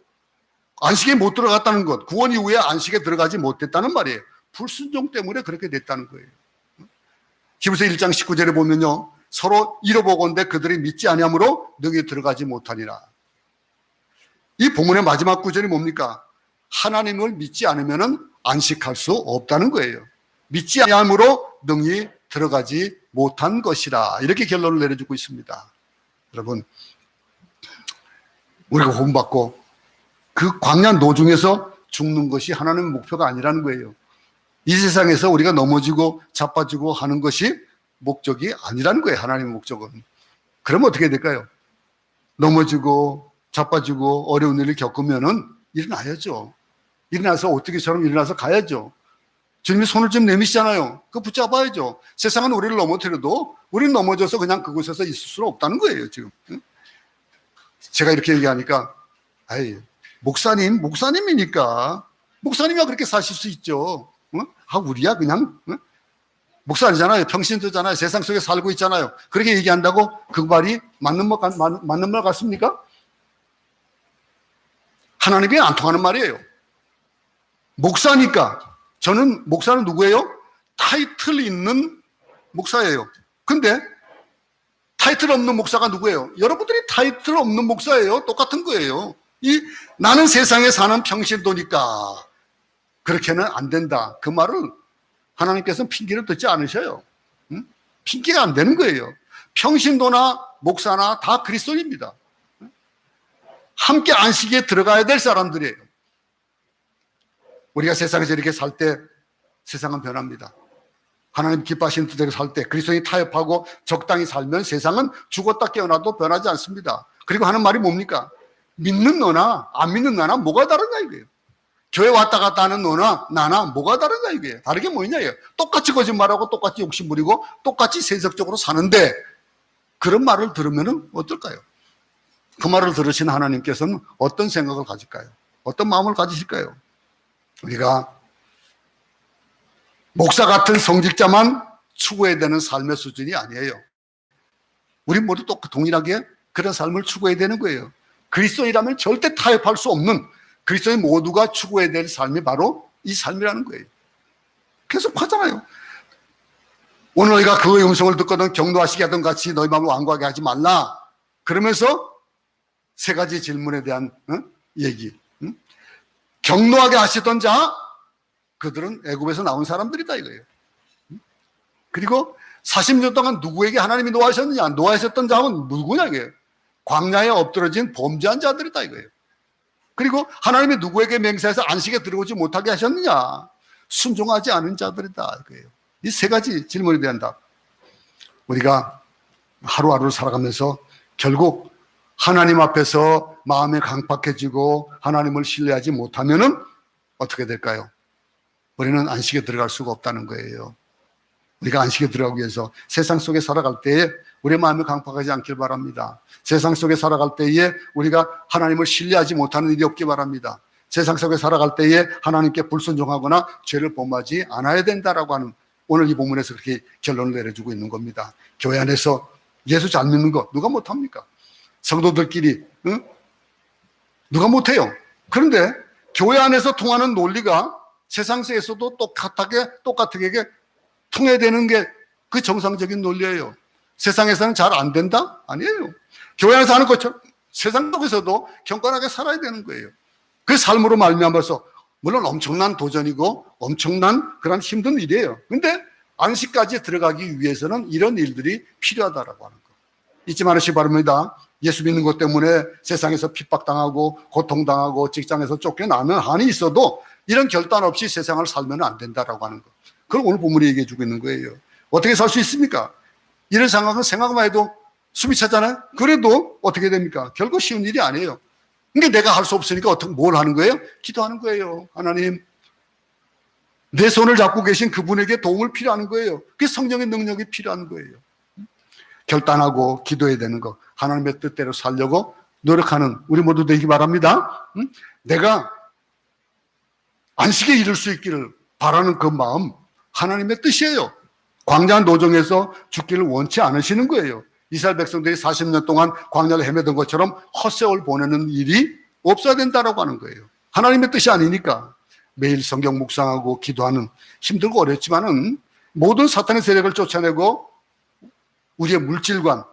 안식에 못 들어갔다는 것, 구원 이후에 안식에 들어가지 못했다는 말이에요. 불순종 때문에 그렇게 됐다는 거예요. 히브리서 1장 19절에 보면요, 서로 잃어보건대 그들이 믿지 아니함으로 너희 들어가지 못하니라. 이 본문의 마지막 구절이 뭡니까? 하나님을 믿지 않으면 안식할 수 없다는 거예요. 믿지 아니함으로 능히 들어가지 못한 것이라 이렇게 결론을 내려주고 있습니다. 여러분, 우리가 구원받고 그 광야 노중에서 죽는 것이 하나님의 목표가 아니라는 거예요. 이 세상에서 우리가 넘어지고 자빠지고 하는 것이 목적이 아니라는 거예요. 하나님의 목적은. 그러면 어떻게 될까요? 넘어지고 자빠지고 어려운 일을 겪으면은 일어나야죠. 일어나서 어떻게처럼 일어나서 가야죠. 주님이 손을 좀 내미시잖아요. 그거 붙잡아야죠. 세상은 우리를 넘어뜨려도 우리는 넘어져서 그냥 그곳에서 있을 수는 없다는 거예요, 지금. 제가 이렇게 얘기하니까, 목사님이니까. 목사님이야 그렇게 사실 수 있죠. 우리야 그냥, 목사 아니잖아요. 평신도잖아요. 세상 속에 살고 있잖아요. 그렇게 얘기한다고 그 말이 맞는 말 같습니까? 하나님께 안 통하는 말이에요. 목사니까. 저는 목사는 누구예요? 타이틀 있는 목사예요. 근데 타이틀 없는 목사가 누구예요? 여러분들이 타이틀 없는 목사예요. 똑같은 거예요. 나는 세상에 사는 평신도니까 그렇게는 안 된다. 그 말을 하나님께서는 핑계를 듣지 않으셔요. 핑계가 안 되는 거예요. 평신도나 목사나 다 그리스도인입니다. 함께 안식에 들어가야 될 사람들이에요. 우리가 세상에서 이렇게 살 때 세상은 변합니다. 하나님 기뻐하시는 뜻대로 살 때 그리스도인이 타협하고 적당히 살면 세상은 죽었다 깨어나도 변하지 않습니다. 그리고 하는 말이 뭡니까? 믿는 너나 안 믿는 나나 뭐가 다른가 이거예요. 교회 왔다 갔다 하는 너나 나나 뭐가 다른가 이거예요. 다르게 뭐냐 이거예요. 똑같이 거짓말하고 똑같이 욕심 부리고 똑같이 세속적으로 사는데 그런 말을 들으면 어떨까요? 그 말을 들으신 하나님께서는 어떤 생각을 가질까요? 어떤 마음을 가지실까요? 우리가 목사 같은 성직자만 추구해야 되는 삶의 수준이 아니에요. 우리 모두 동일하게 그런 삶을 추구해야 되는 거예요. 그리스도인이라면 절대 타협할 수 없는 그리스도인 모두가 추구해야 될 삶이 바로 이 삶이라는 거예요. 계속 하잖아요. 오늘 너희가 그의 음성을 듣거든 경노하시게 하던 같이 너희 마음을 완고하게 하지 말라. 그러면서 세 가지 질문에 대한 얘기. 경노하게 하시던 자, 그들은 애굽에서 나온 사람들이다 이거예요. 그리고 40년 동안 누구에게 하나님이 노하셨느냐? 노하셨던 자는 누구냐 이거예요. 광야에 엎드러진 범죄한 자들이다 이거예요. 그리고 하나님이 누구에게 맹세해서 안식에 들어오지 못하게 하셨느냐? 순종하지 않은 자들이다 이거예요. 이 세 가지 질문에 대한 답. 우리가 하루하루를 살아가면서 결국 하나님 앞에서 마음이 강팍해지고 하나님을 신뢰하지 못하면은 어떻게 될까요? 우리는 안식에 들어갈 수가 없다는 거예요. 우리가 안식에 들어가기 위해서 세상 속에 살아갈 때에 우리의 마음이 강팍하지 않길 바랍니다. 세상 속에 살아갈 때에 우리가 하나님을 신뢰하지 못하는 일이 없기 바랍니다. 세상 속에 살아갈 때에 하나님께 불순종하거나 죄를 범하지 않아야 된다라고 하는, 오늘 이 본문에서 그렇게 결론을 내려주고 있는 겁니다. 교회 안에서 예수 잘 믿는 거 누가 못합니까? 성도들끼리 누가 못해요? 그런데 교회 안에서 통하는 논리가 세상 속에서도 똑같게 통해야 되는 게 그 정상적인 논리예요. 세상에서는 잘 안 된다? 아니에요. 교회 안에서 하는 것처럼 세상 속에서도 경건하게 살아야 되는 거예요. 그 삶으로 말미암아서 물론 엄청난 도전이고 엄청난 그런 힘든 일이에요. 근데 안식까지 들어가기 위해서는 이런 일들이 필요하다라고 하는 거 잊지 마시기 바랍니다. 예수 믿는 것 때문에 세상에서 핍박당하고 고통당하고 직장에서 쫓겨나는 한이 있어도 이런 결단 없이 세상을 살면 안 된다라고 하는 거. 그걸 오늘 본문이 얘기해 주고 있는 거예요. 어떻게 살 수 있습니까? 이런 상황은 생각만 해도 숨이 차잖아요. 그래도 어떻게 됩니까? 결코 쉬운 일이 아니에요. 그러니까 내가 할 수 없으니까 어떻게 뭘 하는 거예요? 기도하는 거예요. 하나님, 내 손을 잡고 계신 그분에게 도움을 필요한 거예요. 그게 성령의 능력이 필요한 거예요. 결단하고 기도해야 되는 거, 하나님의 뜻대로 살려고 노력하는 우리 모두 되기 바랍니다. 내가 안식에 이룰 수 있기를 바라는 그 마음, 하나님의 뜻이에요. 광야 노정에서 죽기를 원치 않으시는 거예요. 이스라엘 백성들이 40년 동안 광야를 헤매던 것처럼 헛세월 보내는 일이 없어야 된다라고 하는 거예요. 하나님의 뜻이 아니니까 매일 성경 묵상하고 기도하는, 힘들고 어렵지만은 모든 사탄의 세력을 쫓아내고 우리의 물질관,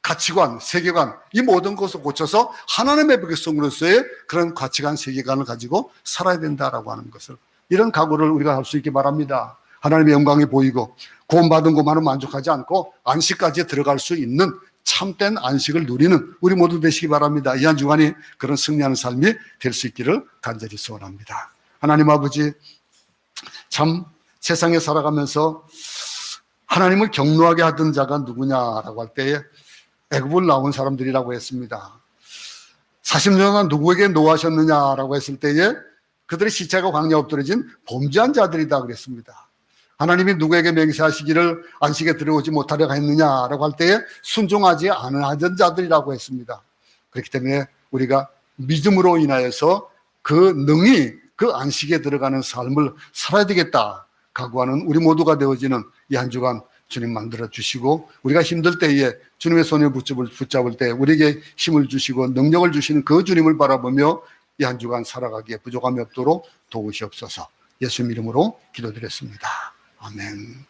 가치관, 세계관, 이 모든 것을 고쳐서 하나님의 백성으로서의 그런 가치관, 세계관을 가지고 살아야 된다라고 하는 것을, 이런 각오를 우리가 할 수 있기 바랍니다. 하나님의 영광이 보이고 구원받은 것만은 만족하지 않고 안식까지 들어갈 수 있는 참된 안식을 누리는 우리 모두 되시기 바랍니다. 이 한 주간이 그런 승리하는 삶이 될 수 있기를 간절히 소원합니다. 하나님 아버지, 참 세상에 살아가면서 하나님을 경노하게 하던 자가 누구냐라고 할 때에 애굽을 나온 사람들이라고 했습니다. 40년 동안 누구에게 노하셨느냐라고 했을 때에 그들의 시체가 광야에 엎드려진 범죄한 자들이다 그랬습니다. 하나님이 누구에게 맹세하시기를 안식에 들어오지 못하려 했느냐라고 할 때에 순종하지 않은 자들이라고 했습니다. 그렇기 때문에 우리가 믿음으로 인하여서 그 능히 그 안식에 들어가는 삶을 살아야 되겠다 각오하는 우리 모두가 되어지는 이 한 주간 주님 만들어 주시고, 우리가 힘들 때에 주님의 손에 붙잡을 때 우리에게 힘을 주시고 능력을 주시는 그 주님을 바라보며 이 한 주간 살아가기에 부족함이 없도록 도우시옵소서. 예수 이름으로 기도드렸습니다. 아멘.